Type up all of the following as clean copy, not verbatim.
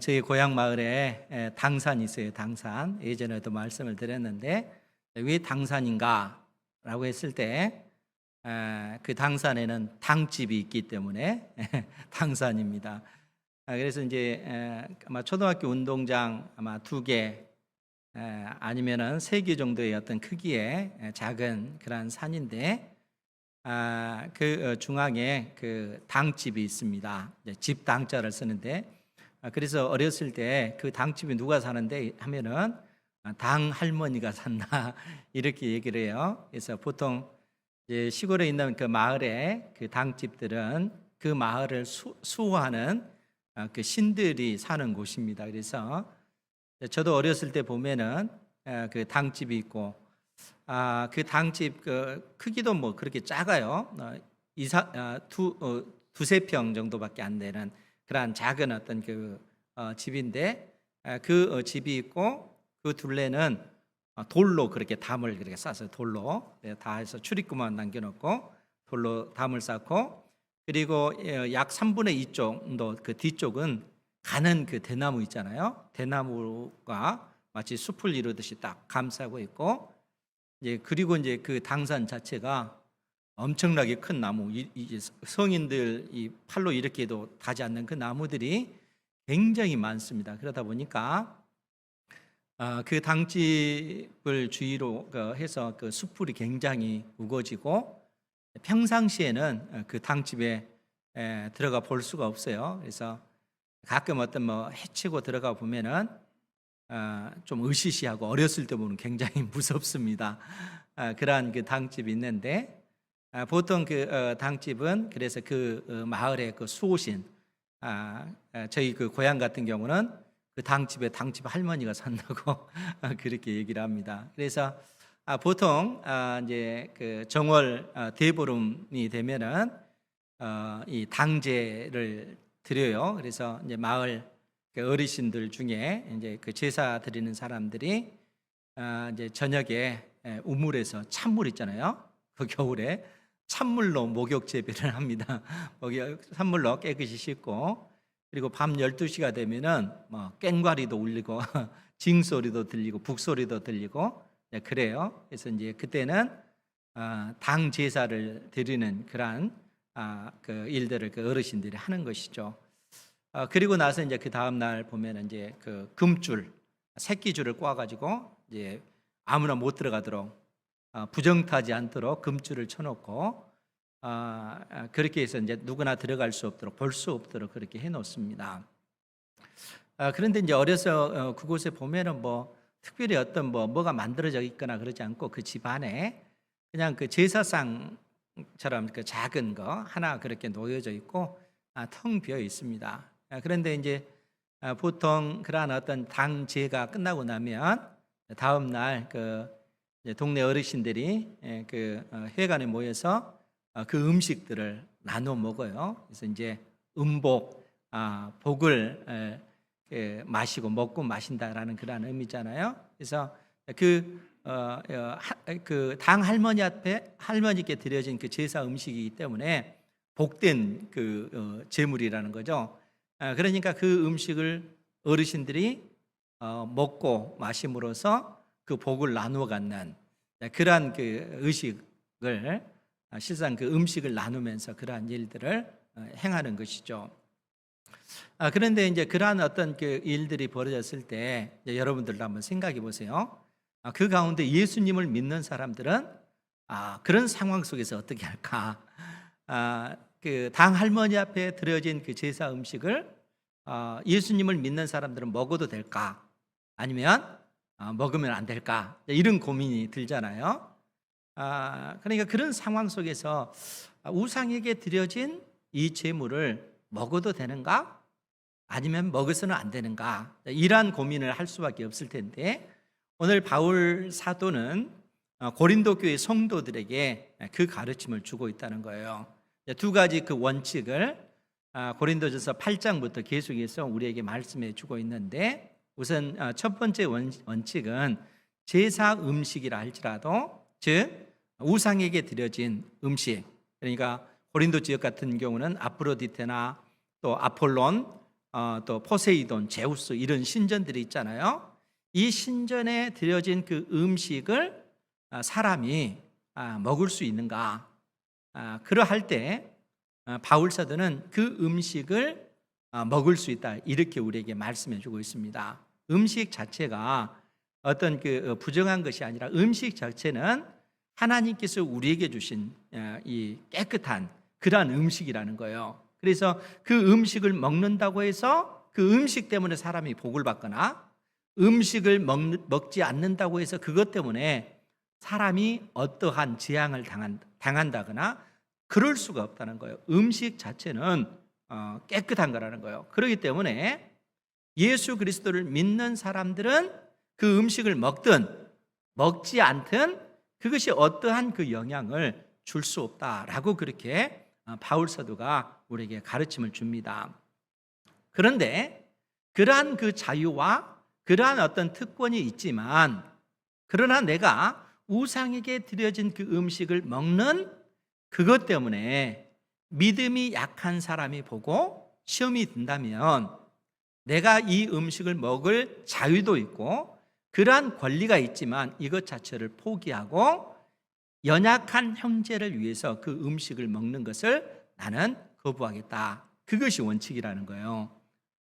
저희 고향 마을에 당산이 있어요. 당산. 예전에도 말씀을 드렸는데 왜 당산인가라고 했을 때 그 당산에는 당집이 있기 때문에 당산입니다. 그래서 이제 아마 초등학교 운동장 아마 2개 아니면은 3개 정도의 어떤 크기의 작은 그런 산인데 그 중앙에 그 당집이 있습니다. 집 당자를 쓰는데 그래서 어렸을 때 그 당집에 누가 사는데 하면은 당 할머니가 산다 이렇게 얘기를 해요. 그래서 보통 이제 시골에 있는 그 마을에 그 당집들은 그 마을을 수호하는 그 신들이 사는 곳입니다. 그래서 저도 어렸을 때 보면은 그 당집이 있고 그 당집 그 크기도 뭐 그렇게 작아요. 두세 평 정도밖에 안 되는 그러한 작은 어떤 그 집인데 그 집이 있고 그 둘레는 돌로 그렇게 담을 그렇게 싸서 돌로 다 해서 출입구만 남겨놓고 돌로 담을 쌓고 그리고 약 3분의 2 정도 그 뒤쪽은 가는 그 대나무 있잖아요. 대나무가 마치 숲을 이루듯이 딱 감싸고 있고 이제 그리고 이제 그 당산 자체가 엄청나게 큰 나무, 이 성인들 이 팔로 이렇게도 닿지 않는 그 나무들이 굉장히 많습니다. 그러다 보니까 그 당집을 주위로 해서 그 숲풀이 굉장히 우거지고 평상시에는 그 당집에 들어가 볼 수가 없어요. 그래서 가끔 어떤 뭐 해치고 들어가 보면은 좀 으시시하고 어렸을 때 보면 굉장히 무섭습니다. 그러한 그 당집이 있는데 보통 그 당집은 그래서 그 마을의 그 수호신 저희 그 고향 같은 경우는 그 당집 할머니가 산다고 그렇게 얘기를 합니다. 그래서 보통 이제 그 정월 대보름이 되면은 이 당제를 드려요. 그래서 이제 마을 그 어르신들 중에 이제 그 제사 드리는 사람들이 이제 저녁에 우물에서 찬물 있잖아요. 그 겨울에 찬물로 목욕 재배를 합니다. 찬물로 깨끗이 씻고 그리고 밤 12시가 되면은 뭐 꽹과리도 울리고 징소리도 들리고 북소리도 들리고 그래요. 그래서 이제 그때는 당 제사를 드리는 그러한 그 일들을 그 어르신들이 하는 것이죠. 그리고 나서 이제 그 다음 날 보면은 이제 그 금줄 새끼줄을 꽈가지고 이제 아무나 못 들어가도록 부정타지 않도록 금줄을 쳐놓고 그렇게 해서 이제 누구나 들어갈 수 없도록 볼 수 없도록 그렇게 해놓습니다. 그런데 이제 어려서 그곳에 보면은 뭐 특별히 어떤 뭐가 만들어져 있거나 그러지 않고 그 집 안에 그냥 그 제사상처럼 그 작은 거 하나 그렇게 놓여져 있고 텅 비어 있습니다. 그런데 이제 보통 그러한 어떤 당제가 끝나고 나면 다음 날 그 동네 어르신들이 그 회관에 모여서 그 음식들을 나눠 먹어요. 그래서 이제 음복, 복을 마시고 먹고 마신다라는 그런 의미잖아요. 그래서 그 당 할머니 앞에 할머니께 드려진 그 제사 음식이기 때문에 복된 그 제물이라는 거죠. 그러니까 그 음식을 어르신들이 먹고 마심으로써 그 복을 나누어 갖는 그러한 그 의식을 실상 그 음식을 나누면서 그러한 일들을 행하는 것이죠. 그런데 이제 그러한 어떤 그 일들이 벌어졌을 때 여러분들도 한번 생각해 보세요. 그 가운데 예수님을 믿는 사람들은 그런 상황 속에서 어떻게 할까? 그 당 할머니 앞에 드려진 그 제사 음식을 예수님을 믿는 사람들은 먹어도 될까? 아니면 먹으면 안 될까? 이런 고민이 들잖아요. 그러니까 그런 상황 속에서 우상에게 드려진 이 제물을 먹어도 되는가? 아니면 먹어서는 안 되는가? 이러한 고민을 할 수밖에 없을 텐데 오늘 바울 사도는 고린도 교회 성도들에게 그 가르침을 주고 있다는 거예요. 2가지 그 원칙을 고린도전서 8장부터 계속해서 우리에게 말씀해 주고 있는데 우선 첫 번째 원칙은 제사 음식이라 할지라도 즉 우상에게 드려진 음식, 그러니까 고린도 지역 같은 경우는 아프로디테나 또 아폴론 또 포세이돈, 제우스 이런 신전들이 있잖아요. 이 신전에 드려진 그 음식을 사람이 먹을 수 있는가? 그러할 때 바울 사도는 그 음식을 먹을 수 있다, 이렇게 우리에게 말씀해 주고 있습니다. 음식 자체가 어떤 그 부정한 것이 아니라 음식 자체는 하나님께서 우리에게 주신 이 깨끗한 그러한 음식이라는 거예요. 그래서 그 음식을 먹는다고 해서 그 음식 때문에 사람이 복을 받거나 음식을 먹지 않는다고 해서 그것 때문에 사람이 어떠한 재앙을 당한다거나 그럴 수가 없다는 거예요. 음식 자체는 깨끗한 거라는 거예요. 그렇기 때문에 예수 그리스도를 믿는 사람들은 그 음식을 먹든 먹지 않든 그것이 어떠한 그 영향을 줄 수 없다라고 그렇게 바울 사도가 우리에게 가르침을 줍니다. 그런데 그러한 그 자유와 그러한 어떤 특권이 있지만, 그러나 내가 우상에게 드려진 그 음식을 먹는 그것 때문에 믿음이 약한 사람이 보고 시험이 든다면 내가 이 음식을 먹을 자유도 있고 그러한 권리가 있지만 이것 자체를 포기하고 연약한 형제를 위해서 그 음식을 먹는 것을 나는 거부하겠다. 그것이 원칙이라는 거예요.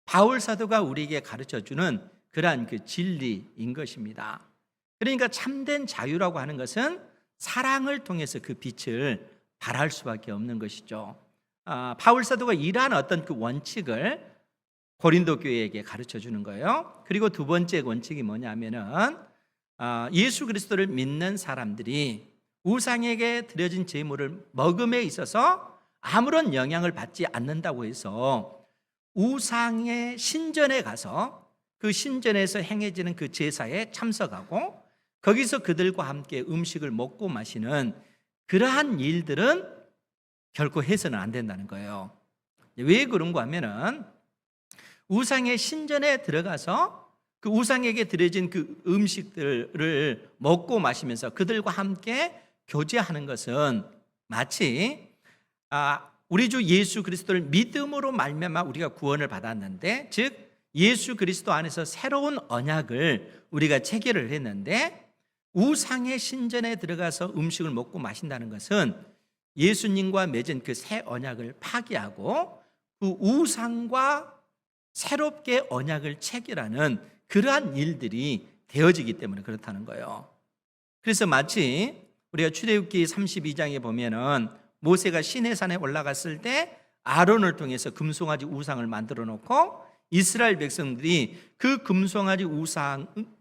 바울 사도가 우리에게 가르쳐주는 그러한 그 진리인 것입니다. 그러니까 참된 자유라고 하는 것은 사랑을 통해서 그 빛을 발할 수밖에 없는 것이죠. 바울 사도가 이러한 어떤 그 원칙을 고린도 교회에게 가르쳐주는 거예요. 그리고 두 번째 원칙이 뭐냐면은 예수 그리스도를 믿는 사람들이 우상에게 드려진 제물을 먹음에 있어서 아무런 영향을 받지 않는다고 해서 우상의 신전에 가서 그 신전에서 행해지는 그 제사에 참석하고 거기서 그들과 함께 음식을 먹고 마시는 그러한 일들은 결코 해서는 안 된다는 거예요. 왜 그런가 하면은 우상의 신전에 들어가서 그 우상에게 드려진 그 음식들을 먹고 마시면서 그들과 함께 교제하는 것은 마치 우리 주 예수 그리스도를 믿음으로 말미암아 우리가 구원을 받았는데, 즉 예수 그리스도 안에서 새로운 언약을 우리가 체결을 했는데, 우상의 신전에 들어가서 음식을 먹고 마신다는 것은 예수님과 맺은 그 새 언약을 파기하고 그 우상과 새롭게 언약을 체결하는 그러한 일들이 되어지기 때문에 그렇다는 거예요. 그래서 마치 우리가 출애굽기 32장에 보면은 모세가 시내산에 올라갔을 때 아론을 통해서 금송아지 우상을 만들어 놓고 이스라엘 백성들이 그 금송아지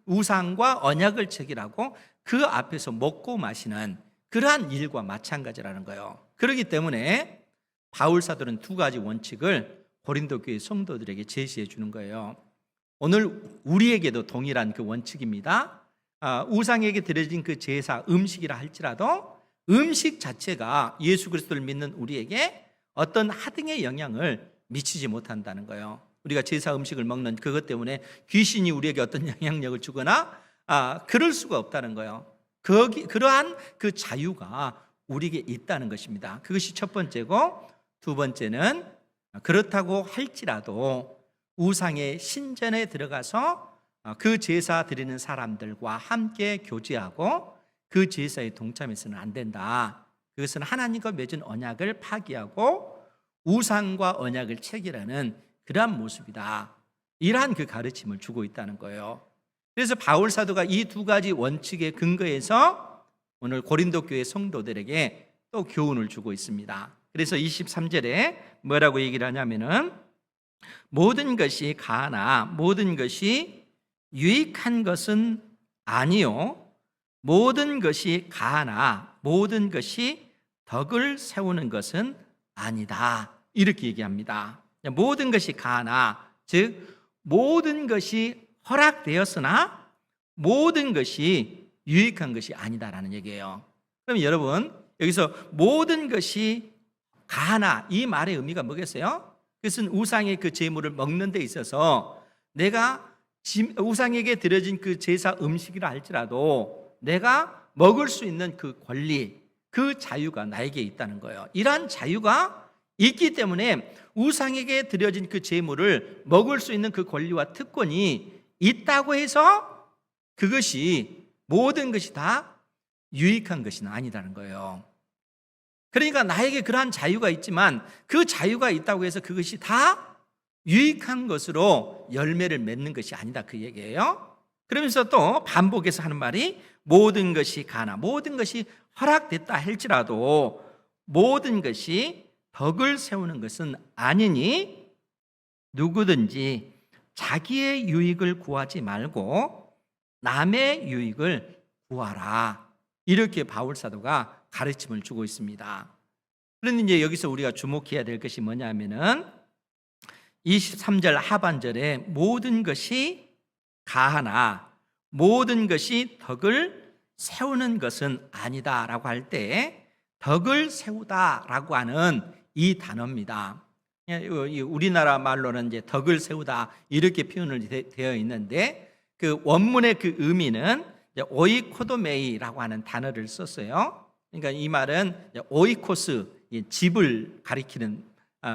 우상과 언약을 체결하고 그 앞에서 먹고 마시는 그러한 일과 마찬가지라는 거예요. 그렇기 때문에 바울 사도는 두 가지 원칙을 고린도 교회 성도들에게 제시해 주는 거예요. 오늘 우리에게도 동일한 그 원칙입니다. 우상에게 드려진 그 제사 음식이라 할지라도 음식 자체가 예수 그리스도를 믿는 우리에게 어떤 하등의 영향을 미치지 못한다는 거예요. 우리가 제사 음식을 먹는 그것 때문에 귀신이 우리에게 어떤 영향력을 주거나 그럴 수가 없다는 거예요. 그러한 그 자유가 우리에게 있다는 것입니다. 그것이 첫 번째고, 두 번째는 그렇다고 할지라도 우상의 신전에 들어가서 그 제사 드리는 사람들과 함께 교제하고 그 제사에 동참해서는 안 된다. 그것은 하나님과 맺은 언약을 파기하고 우상과 언약을 체결하는 그러한 모습이다. 이러한 그 가르침을 주고 있다는 거예요. 그래서 바울 사도가 이 두 가지 원칙에 근거해서 오늘 고린도 교회 성도들에게 또 교훈을 주고 있습니다. 그래서 23절에 뭐라고 얘기를 하냐면은 모든 것이 가나 모든 것이 유익한 것은 아니요 모든 것이 가나 모든 것이 덕을 세우는 것은 아니다. 이렇게 얘기합니다. 모든 것이 가나, 즉 모든 것이 허락되었으나 모든 것이 유익한 것이 아니다라는 얘기예요. 그럼 여러분 여기서 모든 것이 가나, 이 말의 의미가 뭐겠어요? 그것은 우상의 그 제물을 먹는 데 있어서 내가 우상에게 드려진 그 제사 음식이라 할지라도 내가 먹을 수 있는 그 권리, 그 자유가 나에게 있다는 거예요. 이러한 자유가 있기 때문에 우상에게 드려진 그 제물을 먹을 수 있는 그 권리와 특권이 있다고 해서 그것이 모든 것이 다 유익한 것은 아니라는 거예요. 그러니까 나에게 그러한 자유가 있지만 그 자유가 있다고 해서 그것이 다 유익한 것으로 열매를 맺는 것이 아니다, 그 얘기예요. 그러면서 또 반복해서 하는 말이 모든 것이 가나 모든 것이 허락됐다 할지라도 모든 것이 덕을 세우는 것은 아니니 누구든지 자기의 유익을 구하지 말고 남의 유익을 구하라. 이렇게 바울 사도가 가르침을 주고 있습니다. 그런데 이제 여기서 우리가 주목해야 될 것이 뭐냐면은 23절 하반절에 모든 것이 가하나 모든 것이 덕을 세우는 것은 아니다라고 할 때 덕을 세우다라고 하는 이 단어입니다. 우리나라 말로는 이제 덕을 세우다 이렇게 표현을 되어 있는데 그 원문의 그 의미는 오이코도메이라고 하는 단어를 썼어요. 그러니까 이 말은 오이코스, 집을 가리키는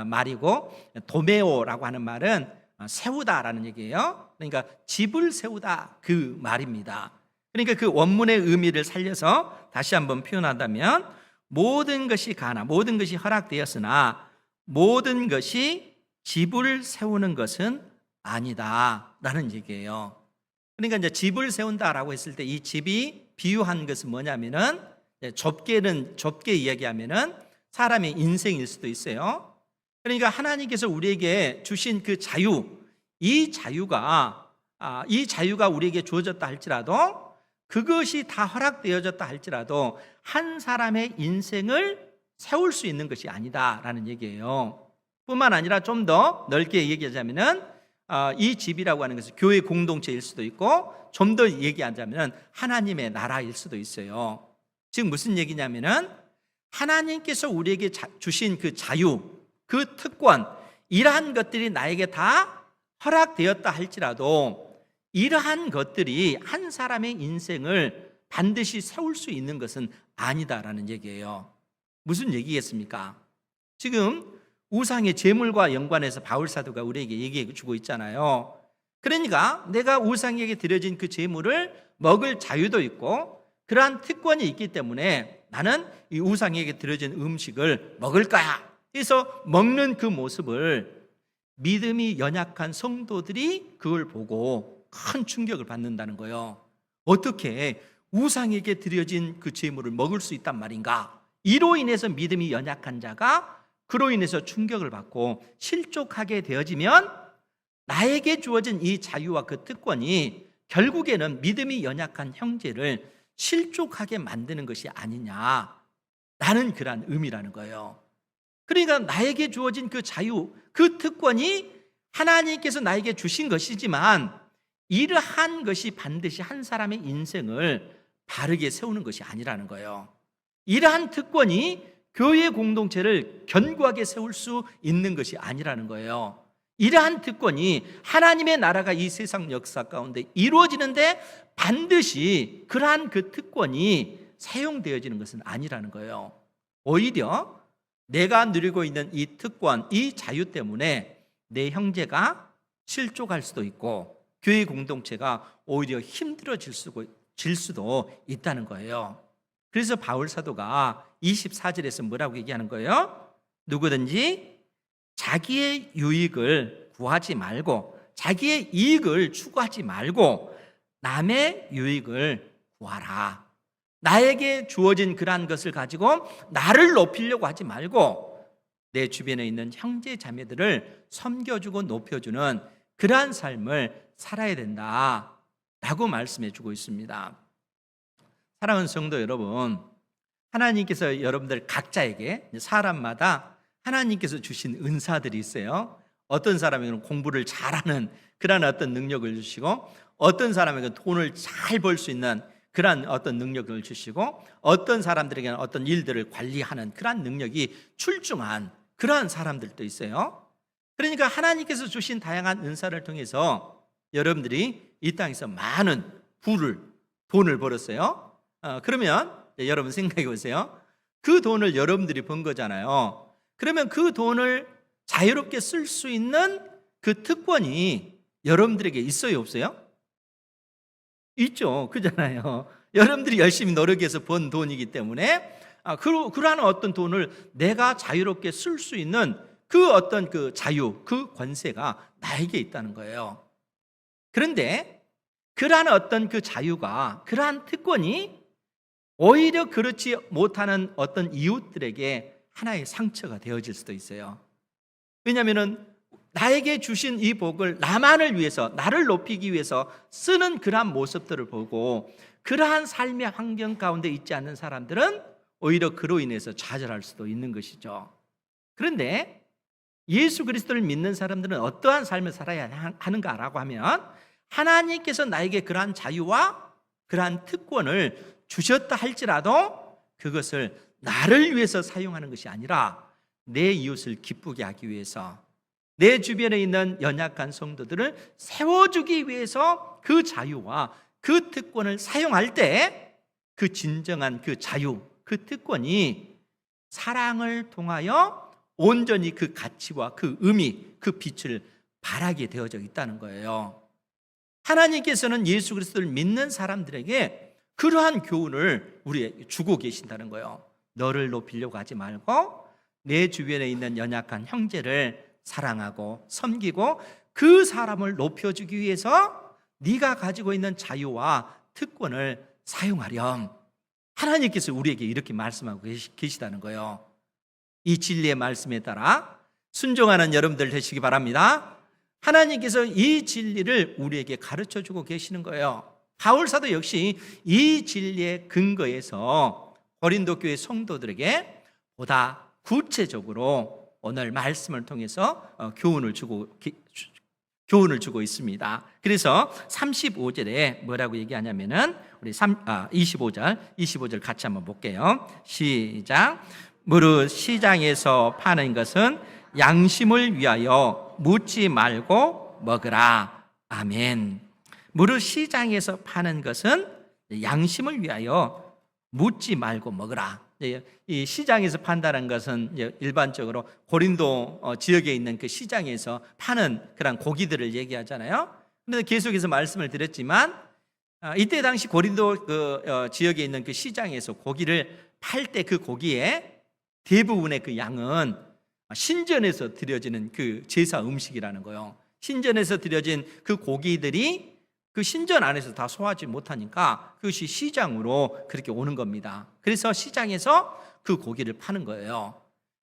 말이고 도메오라고 하는 말은 세우다라는 얘기예요. 그러니까 집을 세우다 그 말입니다. 그러니까 그 원문의 의미를 살려서 다시 한번 표현한다면 모든 것이 가나 모든 것이 허락되었으나 모든 것이 집을 세우는 것은 아니다라는 얘기예요. 그러니까 이제 집을 세운다라고 했을 때 이 집이 비유한 것은 뭐냐면은 좁게 이야기하면은 사람의 인생일 수도 있어요. 그러니까 하나님께서 우리에게 주신 그 자유, 이 자유가 우리에게 주어졌다 할지라도 그것이 다 허락되어졌다 할지라도 한 사람의 인생을 세울 수 있는 것이 아니다라는 얘기예요. 뿐만 아니라 좀 더 넓게 얘기하자면은 이 집이라고 하는 것은 교회 공동체일 수도 있고 좀 더 얘기하자면 하나님의 나라일 수도 있어요. 즉 무슨 얘기냐면은 하나님께서 우리에게 주신 그 자유, 그 특권, 이러한 것들이 나에게 다 허락되었다 할지라도 이러한 것들이 한 사람의 인생을 반드시 세울 수 있는 것은 아니다라는 얘기예요. 무슨 얘기겠습니까? 지금 우상의 제물과 연관해서 바울 사도가 우리에게 얘기해 주고 있잖아요. 그러니까 내가 우상에게 드려진 그 제물을 먹을 자유도 있고 그러한 특권이 있기 때문에 나는 이 우상에게 드려진 음식을 먹을 거야. 그래서 먹는 그 모습을 믿음이 연약한 성도들이 그걸 보고 큰 충격을 받는다는 거예요. 어떻게 우상에게 드려진 그 제물을 먹을 수 있단 말인가? 이로 인해서 믿음이 연약한 자가 그로 인해서 충격을 받고 실족하게 되어지면 나에게 주어진 이 자유와 그 특권이 결국에는 믿음이 연약한 형제를 실족하게 만드는 것이 아니냐, 라는 그런 의미라는 거예요. 그러니까 나에게 주어진 그 자유, 그 특권이 하나님께서 나에게 주신 것이지만 이러한 것이 반드시 한 사람의 인생을 바르게 세우는 것이 아니라는 거예요. 이러한 특권이 교회 공동체를 견고하게 세울 수 있는 것이 아니라는 거예요. 이러한 특권이 하나님의 나라가 이 세상 역사 가운데 이루어지는데 반드시 그러한 그 특권이 사용되어지는 것은 아니라는 거예요. 오히려 내가 누리고 있는 이 특권, 이 자유 때문에 내 형제가 실족할 수도 있고 교회 공동체가 오히려 힘들어질 수도 있다는 거예요. 그래서 바울 사도가 24절에서 뭐라고 얘기하는 거예요? 누구든지 자기의 유익을 구하지 말고 자기의 이익을 추구하지 말고 남의 유익을 구하라. 나에게 주어진 그러한 것을 가지고 나를 높이려고 하지 말고 내 주변에 있는 형제 자매들을 섬겨주고 높여주는 그러한 삶을 살아야 된다라고 말씀해 주고 있습니다. 사랑하는 성도 여러분, 하나님께서 여러분들 각자에게 사람마다 하나님께서 주신 은사들이 있어요. 어떤 사람에게는 공부를 잘하는 그런 어떤 능력을 주시고 어떤 사람에게는 돈을 잘 벌 수 있는 그런 어떤 능력을 주시고 어떤 사람들에게는 어떤 일들을 관리하는 그런 능력이 출중한 그러한 사람들도 있어요. 그러니까 하나님께서 주신 다양한 은사를 통해서 여러분들이 이 땅에서 많은 돈을 벌었어요. 그러면 여러분 생각해 보세요. 그 돈을 여러분들이 번 거잖아요. 그러면 그 돈을 자유롭게 쓸 수 있는 그 특권이 여러분들에게 있어요, 없어요? 있죠. 그잖아요. 여러분들이 열심히 노력해서 번 돈이기 때문에 그러한 어떤 돈을 내가 자유롭게 쓸 수 있는 그 어떤 그 자유, 그 권세가 나에게 있다는 거예요. 그런데 그러한 어떤 그 자유가, 그러한 특권이 오히려 그렇지 못하는 어떤 이웃들에게 하나의 상처가 되어질 수도 있어요. 왜냐하면 나에게 주신 이 복을 나만을 위해서, 나를 높이기 위해서 쓰는 그러한 모습들을 보고 그러한 삶의 환경 가운데 있지 않는 사람들은 오히려 그로 인해서 좌절할 수도 있는 것이죠. 그런데 예수 그리스도를 믿는 사람들은 어떠한 삶을 살아야 하는가라고 하면, 하나님께서 나에게 그러한 자유와 그러한 특권을 주셨다 할지라도 그것을 나를 위해서 사용하는 것이 아니라 내 이웃을 기쁘게 하기 위해서, 내 주변에 있는 연약한 성도들을 세워주기 위해서 그 자유와 그 특권을 사용할 때 그 진정한 그 자유, 그 특권이 사랑을 통하여 온전히 그 가치와 그 의미, 그 빛을 발하게 되어져 있다는 거예요. 하나님께서는 예수 그리스도를 믿는 사람들에게 그러한 교훈을 우리에게 주고 계신다는 거예요. 너를 높이려고 하지 말고 내 주변에 있는 연약한 형제를 사랑하고 섬기고 그 사람을 높여주기 위해서 네가 가지고 있는 자유와 특권을 사용하렴. 하나님께서 우리에게 이렇게 말씀하고 계시다는 거예요. 이 진리의 말씀에 따라 순종하는 여러분들 되시기 바랍니다. 하나님께서 이 진리를 우리에게 가르쳐주고 계시는 거예요. 바울 사도 역시 이 진리의 근거에서 고린도 교회 성도들에게 보다 구체적으로 오늘 말씀을 통해서 교훈을 주고 있습니다. 그래서 35절에 뭐라고 얘기하냐면은 우리 25절 같이 한번 볼게요. 시작. 무릇 시장에서 파는 것은 양심을 위하여 묻지 말고 먹으라. 아멘. 무릇 시장에서 파는 것은 양심을 위하여 묻지 말고 먹으라. 이 시장에서 판다는 것은 일반적으로 고린도 지역에 있는 그 시장에서 파는 그런 고기들을 얘기하잖아요. 그런데 계속해서 말씀을 드렸지만 이때 당시 고린도 지역에 있는 그 시장에서 고기를 팔 때 그 고기에 대부분의 그 양은 신전에서 드려지는 그 제사 음식이라는 거예요. 신전에서 드려진 그 고기들이 그 신전 안에서 다 소화하지 못하니까 그것이 시장으로 그렇게 오는 겁니다. 그래서 시장에서 그 고기를 파는 거예요.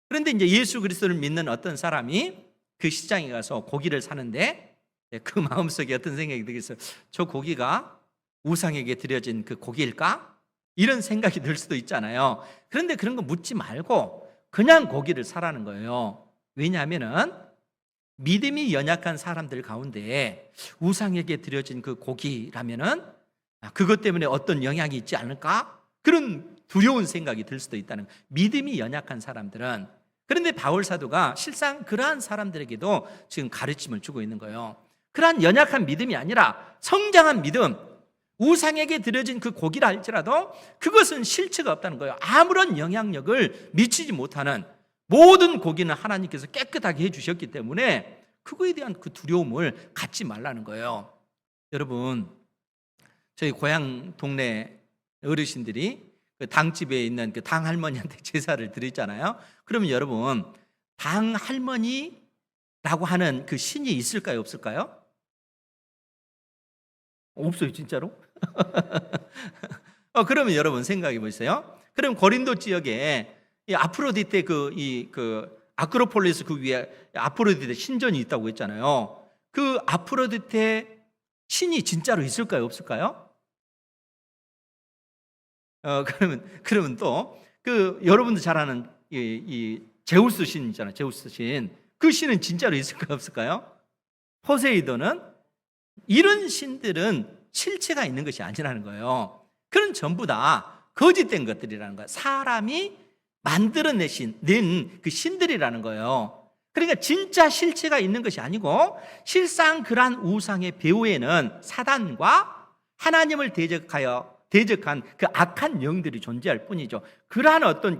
그런데 이제 예수 그리스도를 믿는 어떤 사람이 그 시장에 가서 고기를 사는데 그 마음속에 어떤 생각이 들겠어요? 저 고기가 우상에게 드려진 그 고기일까? 이런 생각이 들 수도 있잖아요. 그런데 그런 거 묻지 말고 그냥 고기를 사라는 거예요. 왜냐하면은 믿음이 연약한 사람들 가운데 우상에게 드려진 그 고기라면은 그것 때문에 어떤 영향이 있지 않을까? 그런 두려운 생각이 들 수도 있다는 거예요. 믿음이 연약한 사람들은. 그런데 바울 사도가 실상 그러한 사람들에게도 지금 가르침을 주고 있는 거예요. 그러한 연약한 믿음이 아니라 성장한 믿음, 우상에게 드려진 그 고기라 할지라도 그것은 실체가 없다는 거예요. 아무런 영향력을 미치지 못하는, 모든 고기는 하나님께서 깨끗하게 해주셨기 때문에 그거에 대한 그 두려움을 갖지 말라는 거예요. 여러분, 저희 고향 동네 어르신들이 그 당집에 있는 그 당 할머니한테 제사를 드리잖아요. 그러면 여러분, 당 할머니라고 하는 그 신이 있을까요, 없을까요? 없어요, 진짜로? 그러면 여러분 생각해 보세요. 그럼 고린도 지역에 이 아프로디테 아크로폴리스 그 위에 아프로디테 신전이 있다고 했잖아요. 그 아프로디테 신이 진짜로 있을까요, 없을까요? 그러면 또 그 여러분도 잘 아는 이 제우스 신 있잖아요. 제우스 신. 그 신은 진짜로 있을까요, 없을까요? 포세이돈은, 이런 신들은 실체가 있는 것이 아니라는 거예요. 그런 전부 다 거짓된 것들이라는 거예요. 사람이 만들어낸 그 신들이라는 거예요. 그러니까 진짜 실체가 있는 것이 아니고 실상 그러한 우상의 배후에는 사단과 하나님을 대적한 그 악한 영들이 존재할 뿐이죠. 그러한 어떤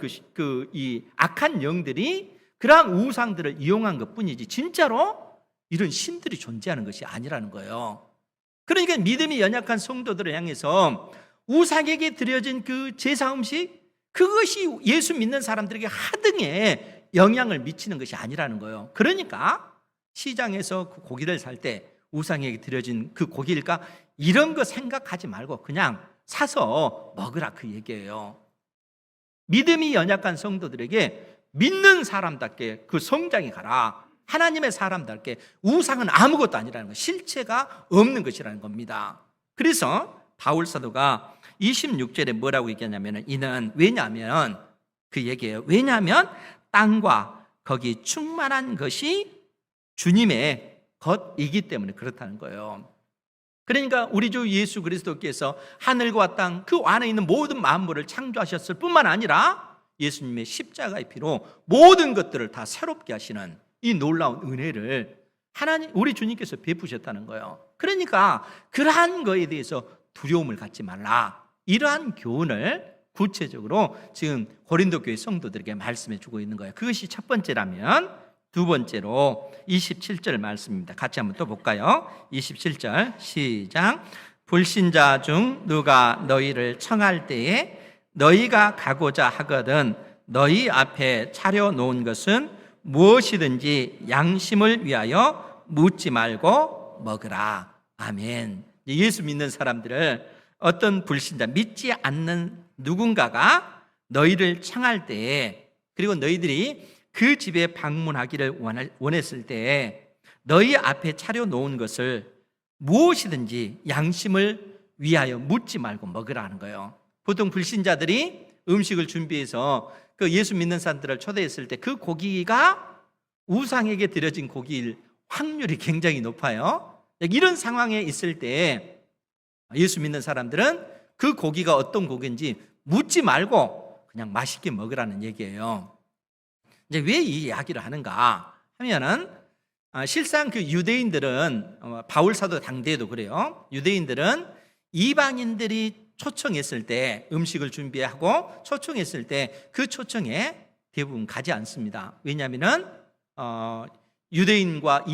이 악한 영들이 그러한 우상들을 이용한 것뿐이지 진짜로 이런 신들이 존재하는 것이 아니라는 거예요. 그러니까 믿음이 연약한 성도들을 향해서 우상에게 드려진 그 제사 음식, 그것이 예수 믿는 사람들에게 하등에 영향을 미치는 것이 아니라는 거예요. 그러니까 시장에서 그 고기를 살 때 우상에게 드려진 그 고기일까? 이런 거 생각하지 말고 그냥 사서 먹으라, 그 얘기예요. 믿음이 연약한 성도들에게 믿는 사람답게 그 성장에 가라. 하나님의 사람답게 우상은 아무것도 아니라는 거, 실체가 없는 것이라는 겁니다. 그래서 바울 사도가 26절에 뭐라고 얘기하냐면, 이는 왜냐하면 그 얘기예요. 왜냐하면 땅과 거기 충만한 것이 주님의 것이기 때문에 그렇다는 거예요. 그러니까 우리 주 예수 그리스도께서 하늘과 땅 그 안에 있는 모든 만물을 창조하셨을 뿐만 아니라 예수님의 십자가의 피로 모든 것들을 다 새롭게 하시는 이 놀라운 은혜를 하나님, 우리 주님께서 베푸셨다는 거예요. 그러니까 그러한 거에 대해서 두려움을 갖지 말라, 이러한 교훈을 구체적으로 지금 고린도 교회 성도들에게 말씀해 주고 있는 거예요. 그것이 첫 번째라면, 두 번째로 27절 말씀입니다. 같이 한번 또 볼까요? 27절 시작. 불신자 중 누가 너희를 청할 때에 너희가 가고자 하거든 너희 앞에 차려놓은 것은 무엇이든지 양심을 위하여 묻지 말고 먹으라. 아멘. 예수 믿는 사람들을 어떤 불신자, 믿지 않는 누군가가 너희를 청할 때에, 그리고 너희들이 그 집에 방문하기를 원했을 때에 너희 앞에 차려놓은 것을 무엇이든지 양심을 위하여 묻지 말고 먹으라는 거예요. 보통 불신자들이 음식을 준비해서 그 예수 믿는 사람들을 초대했을 때 그 고기가 우상에게 드려진 고기일 확률이 굉장히 높아요. 이런 상황에 있을 때 예수 믿는 사람들은 그 고기가 어떤 고기인지 묻지 말고 그냥 맛있게 먹으라는 얘기예요. 이제 왜 이 이야기를 하는가 하면은, 실상 그 유대인들은, 바울 사도 당대에도 그래요. 유대인들은 이방인들이 초청했을 때, 음식을 준비하고 초청했을 때 그 초청에 대부분 가지 않습니다. 왜냐하면은 유대인과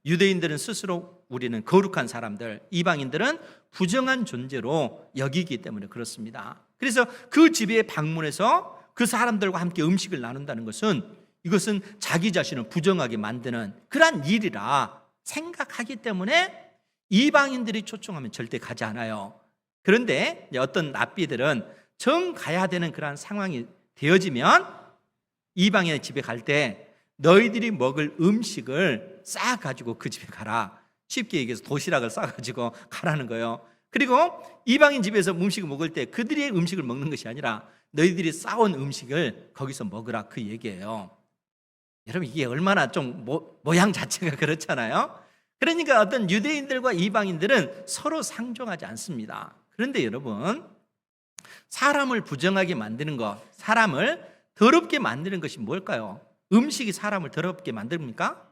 유대인들은 스스로 우리는 거룩한 사람들, 이방인들은 부정한 존재로 여기기 때문에 그렇습니다. 그래서 그 집에 방문해서 그 사람들과 함께 음식을 나눈다는 것은, 이것은 자기 자신을 부정하게 만드는 그러한 일이라 생각하기 때문에 이방인들이 초청하면 절대 가지 않아요. 그런데 어떤 랍비들은 정 가야 되는 그러한 상황이 되어지면 이방인의 집에 갈 때 너희들이 먹을 음식을 싸가지고 그 집에 가라. 쉽게 얘기해서 도시락을 싸가지고 가라는 거예요. 그리고 이방인 집에서 음식을 먹을 때 그들의 음식을 먹는 것이 아니라 너희들이 싸온 음식을 거기서 먹으라, 그 얘기예요. 여러분, 이게 얼마나 좀 모양 자체가 그렇잖아요. 그러니까 어떤 유대인들과 이방인들은 서로 상종하지 않습니다. 그런데 여러분, 사람을 부정하게 만드는 것, 사람을 더럽게 만드는 것이 뭘까요? 음식이 사람을 더럽게 만듭니까?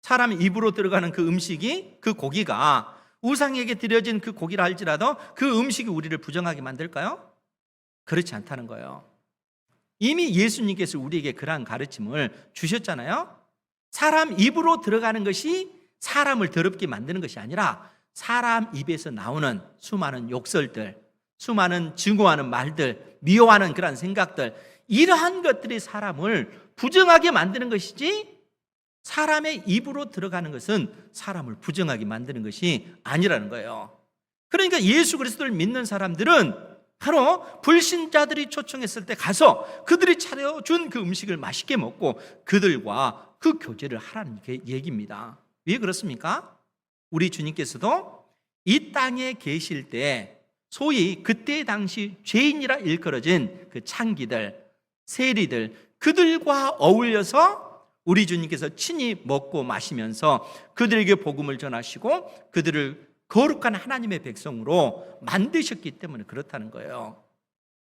사람의 입으로 들어가는 그 음식이, 그 고기가 우상에게 드려진 그 고기라 할지라도 그 음식이 우리를 부정하게 만들까요? 그렇지 않다는 거예요. 이미 예수님께서 우리에게 그러한 가르침을 주셨잖아요. 사람 입으로 들어가는 것이 사람을 더럽게 만드는 것이 아니라 사람 입에서 나오는 수많은 욕설들, 수많은 증오하는 말들, 미워하는 그러한 생각들, 이러한 것들이 사람을 부정하게 만드는 것이지, 사람의 입으로 들어가는 것은 사람을 부정하게 만드는 것이 아니라는 거예요. 그러니까 예수 그리스도를 믿는 사람들은 바로 불신자들이 초청했을 때 가서 그들이 차려준 그 음식을 맛있게 먹고 그들과 그 교제를 하라는 얘기입니다. 왜 그렇습니까? 우리 주님께서도 이 땅에 계실 때 소위 그때 당시 죄인이라 일컬어진 그 창기들, 세리들, 그들과 어울려서 우리 주님께서 친히 먹고 마시면서 그들에게 복음을 전하시고 그들을 거룩한 하나님의 백성으로 만드셨기 때문에 그렇다는 거예요.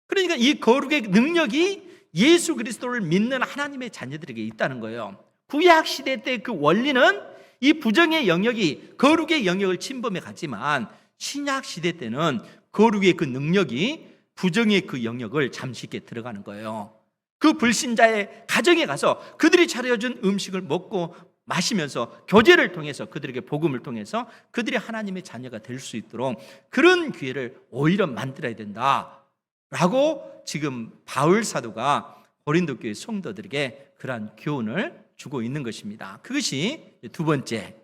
그러니까 이 거룩의 능력이 예수 그리스도를 믿는 하나님의 자녀들에게 있다는 거예요. 구약 시대 때 그 원리는 이 부정의 영역이 거룩의 영역을 침범해 가지만, 신약 시대 때는 거룩의 그 능력이 부정의 그 영역을 잠시 있게 들어가는 거예요. 그 불신자의 가정에 가서 그들이 차려준 음식을 먹고 마시면서 교제를 통해서 그들에게 복음을 통해서 그들이 하나님의 자녀가 될 수 있도록 그런 기회를 오히려 만들어야 된다라고 지금 바울 사도가 고린도 교회 성도들에게 그러한 교훈을 주고 있는 것입니다. 그것이 두 번째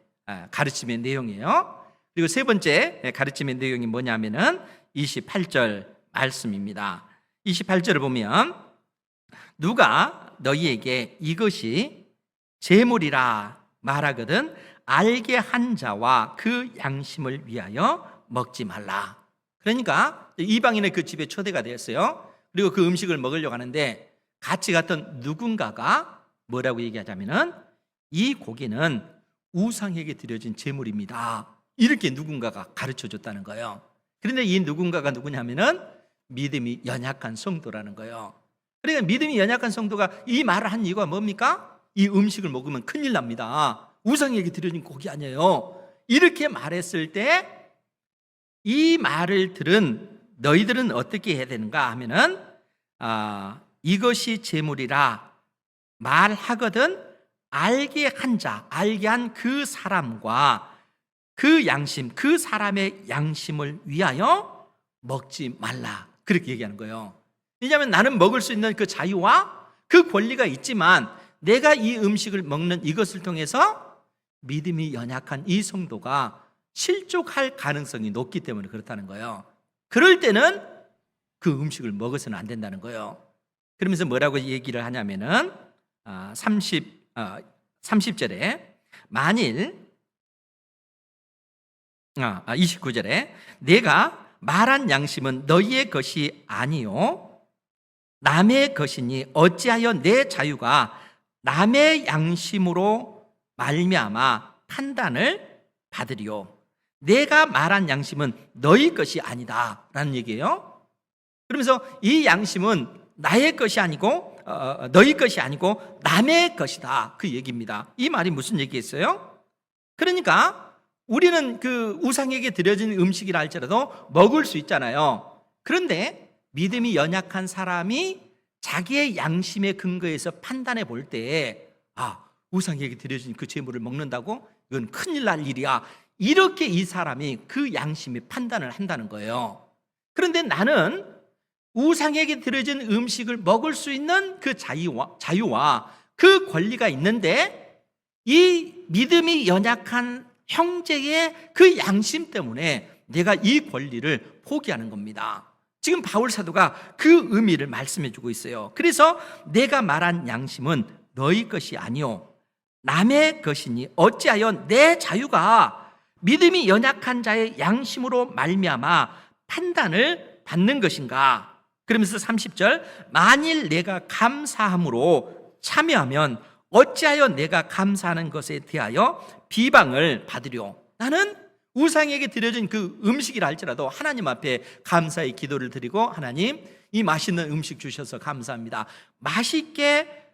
가르침의 내용이에요. 그리고 세 번째 가르침의 내용이 뭐냐면은 28절 말씀입니다. 28절을 보면 누가 너희에게 이것이 재물이라 말하거든 알게 한 자와 그 양심을 위하여 먹지 말라. 그러니까 이방인의 그 집에 초대가 되었어요. 그리고 그 음식을 먹으려고 하는데 같이 갔던 누군가가 뭐라고 얘기하자면은 이 고기는 우상에게 드려진 제물입니다. 이렇게 누군가가 가르쳐 줬다는 거예요. 그런데 이 누군가가 누구냐면은 믿음이 연약한 성도라는 거예요. 그러니까 믿음이 연약한 성도가 이 말을 한 이유가 뭡니까? 이 음식을 먹으면 큰일 납니다. 우상에게 드려진 고기 아니에요. 이렇게 말했을 때 이 말을 들은 너희들은 어떻게 해야 되는가 하면은 이것이 제물이라 말하거든 알게 한 자, 알게 한 그 사람과 그 양심, 그 사람의 양심을 위하여 먹지 말라. 그렇게 얘기하는 거예요. 왜냐하면 나는 먹을 수 있는 그 자유와 그 권리가 있지만 내가 이 음식을 먹는 이것을 통해서 믿음이 연약한 이 성도가 실족할 가능성이 높기 때문에 그렇다는 거예요. 그럴 때는 그 음식을 먹어서는 안 된다는 거예요. 그러면서 뭐라고 얘기를 하냐면은 30절에 만일 29절에 내가 말한 양심은 너희의 것이 아니요 남의 것이니 어찌하여 내 자유가 남의 양심으로 말미암아 판단을 받으리요. 내가 말한 양심은 너희 것이 아니다 라는 얘기예요. 그러면서 이 양심은 나의 것이 아니고 너희 것이 아니고 남의 것이다 그 얘기입니다. 이 말이 무슨 얘기겠어요? 그러니까 우리는 그 우상에게 드려진 음식이라 할지라도 먹을 수 있잖아요. 그런데 믿음이 연약한 사람이 자기의 양심의 근거에서 판단해 볼 때 우상에게 드려진 그 제물을 먹는다고? 이건 큰일 날 일이야. 이렇게 이 사람이 그 양심의 판단을 한다는 거예요. 그런데 나는 우상에게 드려진 음식을 먹을 수 있는 그 자유와 그 권리가 있는데 이 믿음이 연약한 형제의 그 양심 때문에 내가 이 권리를 포기하는 겁니다. 지금 바울 사도가 그 의미를 말씀해 주고 있어요. 그래서 내가 말한 양심은 너희 것이 아니요 남의 것이니 어찌하여 내 자유가 믿음이 연약한 자의 양심으로 말미암아 판단을 받는 것인가? 그러면서 30절 만일 내가 감사함으로 참여하면 어찌하여 내가 감사하는 것에 대하여 비방을 받으려. 나는 우상에게 드려진 그 음식이라 할지라도 하나님 앞에 감사의 기도를 드리고 하나님 이 맛있는 음식 주셔서 감사합니다. 맛있게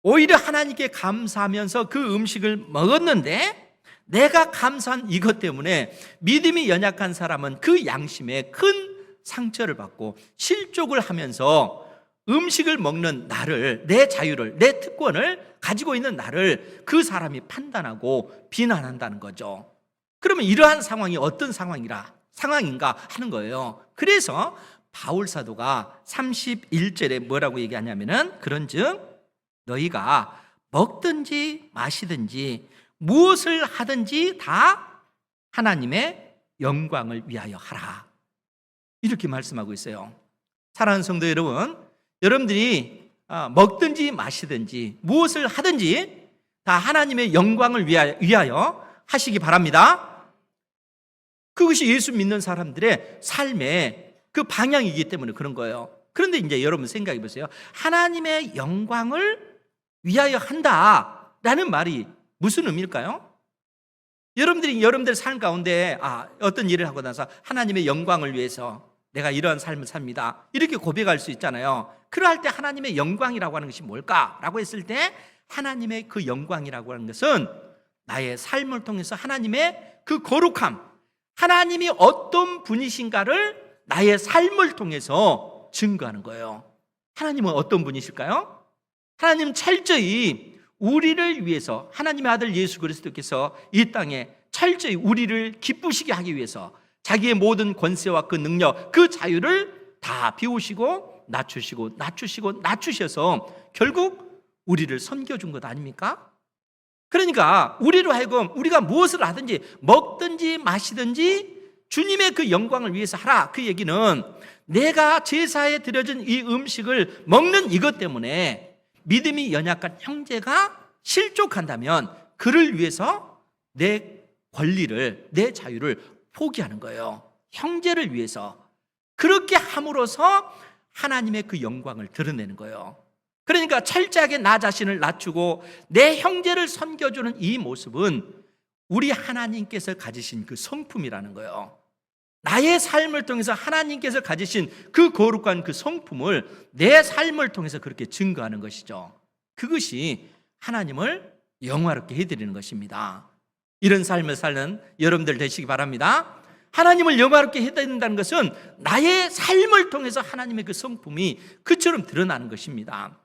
오히려 하나님께 감사하면서 그 음식을 먹었는데 내가 감사한 이것 때문에 믿음이 연약한 사람은 그 양심에 큰 상처를 받고 실족을 하면서 음식을 먹는 나를, 내 자유를, 내 특권을 가지고 있는 나를 그 사람이 판단하고 비난한다는 거죠. 그러면 이러한 상황이 어떤 상황인가 하는 거예요. 그래서 바울 사도가 31절에 뭐라고 얘기하냐면은 그런즉 너희가 먹든지 마시든지 무엇을 하든지 다 하나님의 영광을 위하여 하라. 이렇게 말씀하고 있어요. 사랑하는 성도 여러분, 여러분들이 먹든지 마시든지 무엇을 하든지 다 하나님의 영광을 위하여 하시기 바랍니다. 그것이 예수 믿는 사람들의 삶의 그 방향이기 때문에 그런 거예요. 그런데 이제 여러분 생각해 보세요. 하나님의 영광을 위하여 한다라는 말이 무슨 의미일까요? 여러분들이 여러분들 삶 가운데 어떤 일을 하고 나서 하나님의 영광을 위해서 내가 이러한 삶을 삽니다 이렇게 고백할 수 있잖아요. 그러할 때 하나님의 영광이라고 하는 것이 뭘까라고 했을 때 하나님의 그 영광이라고 하는 것은 나의 삶을 통해서 하나님의 그 거룩함, 하나님이 어떤 분이신가를 나의 삶을 통해서 증거하는 거예요. 하나님은 어떤 분이실까요? 하나님 철저히 우리를 위해서 하나님의 아들 예수 그리스도께서 이 땅에 철저히 우리를 기쁘시게 하기 위해서 자기의 모든 권세와 그 능력, 그 자유를 다 비우시고 낮추셔서 결국 우리를 섬겨준 것 아닙니까? 그러니까 우리로 하여금 우리가 무엇을 하든지 먹든지 마시든지 주님의 그 영광을 위해서 하라. 그 얘기는 내가 제사에 드려진 이 음식을 먹는 이것 때문에 믿음이 연약한 형제가 실족한다면 그를 위해서 내 권리를, 내 자유를 포기하는 거예요. 형제를 위해서. 그렇게 함으로써 하나님의 그 영광을 드러내는 거예요. 그러니까 철저하게 나 자신을 낮추고 내 형제를 섬겨주는 이 모습은 우리 하나님께서 가지신 그 성품이라는 거예요. 나의 삶을 통해서 하나님께서 가지신 그 거룩한 그 성품을 내 삶을 통해서 그렇게 증거하는 것이죠. 그것이 하나님을 영화롭게 해드리는 것입니다. 이런 삶을 사는 여러분들 되시기 바랍니다. 하나님을 영화롭게 해드린다는 것은 나의 삶을 통해서 하나님의 그 성품이 그처럼 드러나는 것입니다.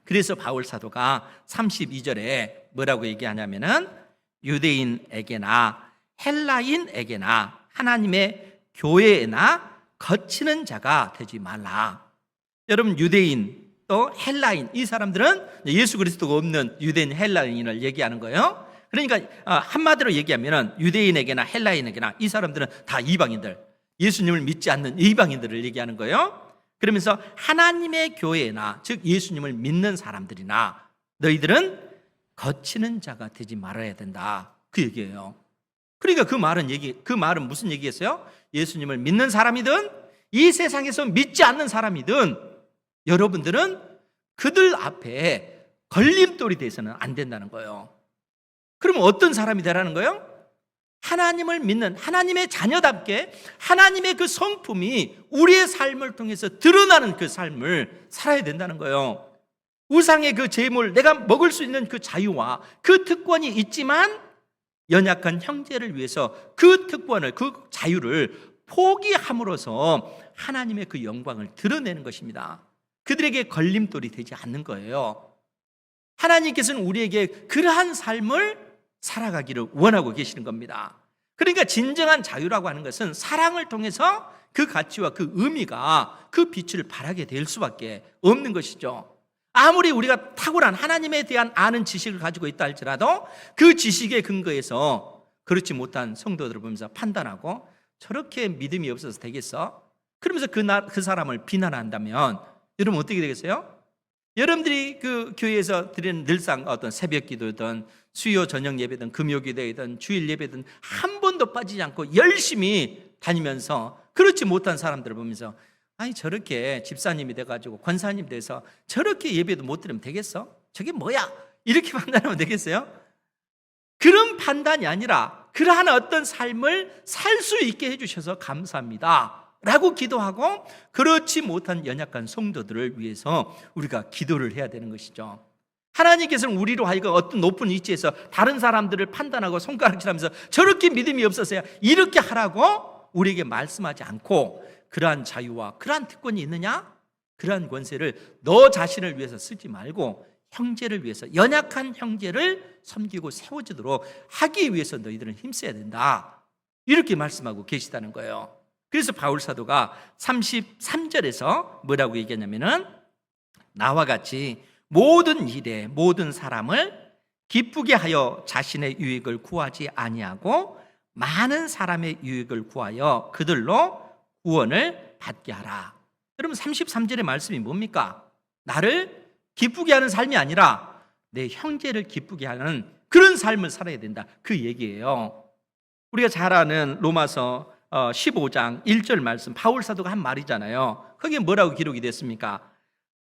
그래서 바울 사도가 32절에 뭐라고 얘기하냐면은 유대인에게나 헬라인에게나 하나님의 교회에나 거치는 자가 되지 말라. 여러분, 유대인 또 헬라인, 이 사람들은 예수 그리스도가 없는 유대인 헬라인을 얘기하는 거예요. 그러니까 한마디로 얘기하면 유대인에게나 헬라인에게나 이 사람들은 다 이방인들, 예수님을 믿지 않는 이방인들을 얘기하는 거예요. 그러면서 하나님의 교회나 즉 예수님을 믿는 사람들이나 너희들은 거치는 자가 되지 말아야 된다, 그 얘기예요. 그러니까 그 말은 무슨 얘기겠어요? 예수님을 믿는 사람이든 이 세상에서 믿지 않는 사람이든 여러분들은 그들 앞에 걸림돌이 돼서는 안 된다는 거예요. 그러면 어떤 사람이 되라는 거예요? 하나님을 믿는 하나님의 자녀답게 하나님의 그 성품이 우리의 삶을 통해서 드러나는 그 삶을 살아야 된다는 거예요. 우상의 그 재물, 내가 먹을 수 있는 그 자유와 그 특권이 있지만 연약한 형제를 위해서 그 특권을, 그 자유를 포기함으로써 하나님의 그 영광을 드러내는 것입니다. 그들에게 걸림돌이 되지 않는 거예요. 하나님께서는 우리에게 그러한 삶을 살아가기를 원하고 계시는 겁니다. 그러니까 진정한 자유라고 하는 것은 사랑을 통해서 그 가치와 그 의미가 그 빛을 발하게 될 수밖에 없는 것이죠. 아무리 우리가 탁월한 하나님에 대한 아는 지식을 가지고 있다 할지라도 그 지식의 근거에서 그렇지 못한 성도들을 보면서 판단하고 저렇게 믿음이 없어서 되겠어? 그러면서 그 사람을 비난한다면 여러분 어떻게 되겠어요? 여러분들이 그 교회에서 드리는 늘상 어떤 새벽 기도든 수요 저녁 예배든 금요 기도든 주일 예배든 한 번도 빠지지 않고 열심히 다니면서 그렇지 못한 사람들을 보면서 아니 저렇게 집사님이 돼가지고 권사님 돼서 저렇게 예배도 못 드리면 되겠어? 저게 뭐야? 이렇게 판단하면 되겠어요? 그런 판단이 아니라 그러한 어떤 삶을 살 수 있게 해주셔서 감사합니다 라고 기도하고 그렇지 못한 연약한 성도들을 위해서 우리가 기도를 해야 되는 것이죠. 하나님께서는 우리로 하여금 어떤 높은 위치에서 다른 사람들을 판단하고 손가락질하면서 저렇게 믿음이 없어서야 이렇게 하라고 우리에게 말씀하지 않고 그러한 자유와 그러한 특권이 있느냐? 그러한 권세를 너 자신을 위해서 쓰지 말고 형제를 위해서, 연약한 형제를 섬기고 세워주도록 하기 위해서 너희들은 힘써야 된다, 이렇게 말씀하고 계시다는 거예요. 그래서 바울 사도가 33절에서 뭐라고 얘기하냐면은 나와 같이 모든 일에 모든 사람을 기쁘게 하여 자신의 유익을 구하지 아니하고 많은 사람의 유익을 구하여 그들로 구원을 받게 하라. 여러분 33절의 말씀이 뭡니까? 나를 기쁘게 하는 삶이 아니라 내 형제를 기쁘게 하는 그런 삶을 살아야 된다, 그 얘기예요. 우리가 잘 아는 로마서 15장 1절 말씀, 바울 사도가 한 말이잖아요. 거기에 뭐라고 기록이 됐습니까?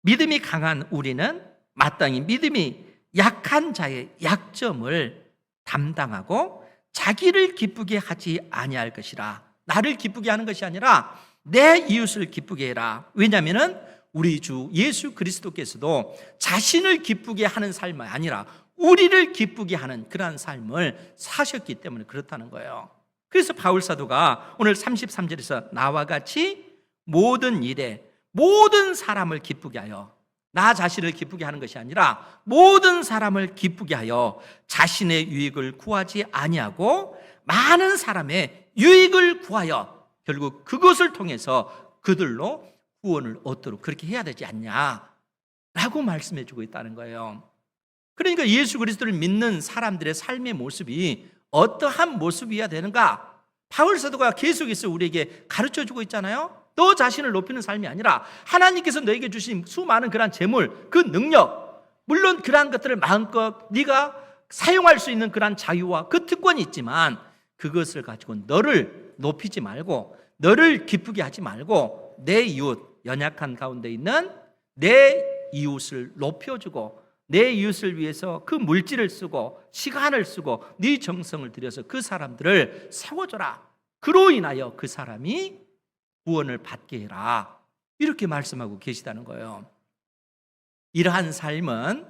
믿음이 강한 우리는 마땅히 믿음이 약한 자의 약점을 담당하고 자기를 기쁘게 하지 아니할 것이라. 나를 기쁘게 하는 것이 아니라 내 이웃을 기쁘게 해라. 왜냐하면 우리 주 예수 그리스도께서도 자신을 기쁘게 하는 삶이 아니라 우리를 기쁘게 하는 그러한 삶을 사셨기 때문에 그렇다는 거예요. 그래서 바울 사도가 오늘 33절에서 나와 같이 모든 일에 모든 사람을 기쁘게 하여, 나 자신을 기쁘게 하는 것이 아니라 모든 사람을 기쁘게 하여 자신의 유익을 구하지 아니하고 많은 사람의 유익을 구하여 결국 그것을 통해서 그들로 구원을 얻도록 그렇게 해야 되지 않냐라고 말씀해 주고 있다는 거예요. 그러니까 예수 그리스도를 믿는 사람들의 삶의 모습이 어떠한 모습이어야 되는가? 바울 사도가 계속해서 우리에게 가르쳐 주고 있잖아요. 너 자신을 높이는 삶이 아니라 하나님께서 너에게 주신 수많은 그러한 재물, 그 능력, 물론 그러한 것들을 마음껏 네가 사용할 수 있는 그러한 자유와 그 특권이 있지만 그것을 가지고 너를 높이지 말고 너를 기쁘게 하지 말고 내 이웃, 연약한 가운데 있는 내 이웃을 높여주고 내 이웃을 위해서 그 물질을 쓰고 시간을 쓰고 네 정성을 들여서 그 사람들을 세워줘라. 그로 인하여 그 사람이 구원을 받게 해라. 이렇게 말씀하고 계시다는 거예요. 이러한 삶은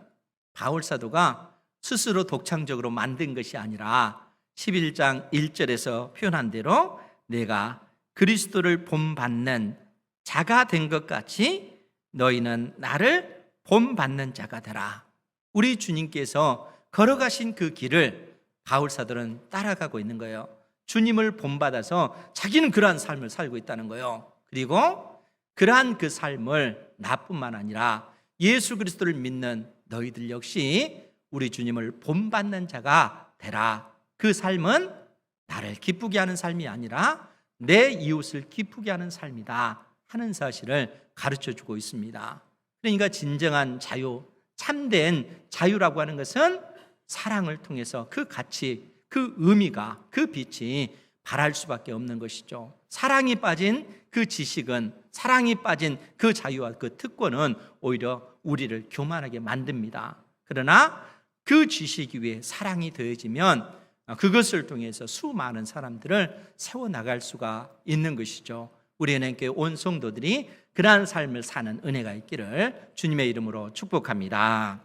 바울 사도가 스스로 독창적으로 만든 것이 아니라 11장 1절에서 표현한 대로 내가 그리스도를 본받는 자가 된 것 같이 너희는 나를 본받는 자가 되라. 우리 주님께서 걸어가신 그 길을 바울 사도는 따라가고 있는 거예요. 주님을 본받아서 자기는 그러한 삶을 살고 있다는 거예요. 그리고 그러한 그 삶을 나뿐만 아니라 예수 그리스도를 믿는 너희들 역시 우리 주님을 본받는 자가 되라. 그 삶은 나를 기쁘게 하는 삶이 아니라 내 이웃을 기쁘게 하는 삶이다 하는 사실을 가르쳐주고 있습니다. 그러니까 진정한 자유, 참된 자유라고 하는 것은 사랑을 통해서 그 가치, 그 의미가, 그 빛이 발할 수밖에 없는 것이죠. 사랑이 빠진 그 지식은, 사랑이 빠진 그 자유와 그 특권은 오히려 우리를 교만하게 만듭니다. 그러나 그 지식 위에 사랑이 더해지면 그것을 통해서 수많은 사람들을 세워나갈 수가 있는 것이죠. 우리 은행교회 온 성도들이 그러한 삶을 사는 은혜가 있기를 주님의 이름으로 축복합니다.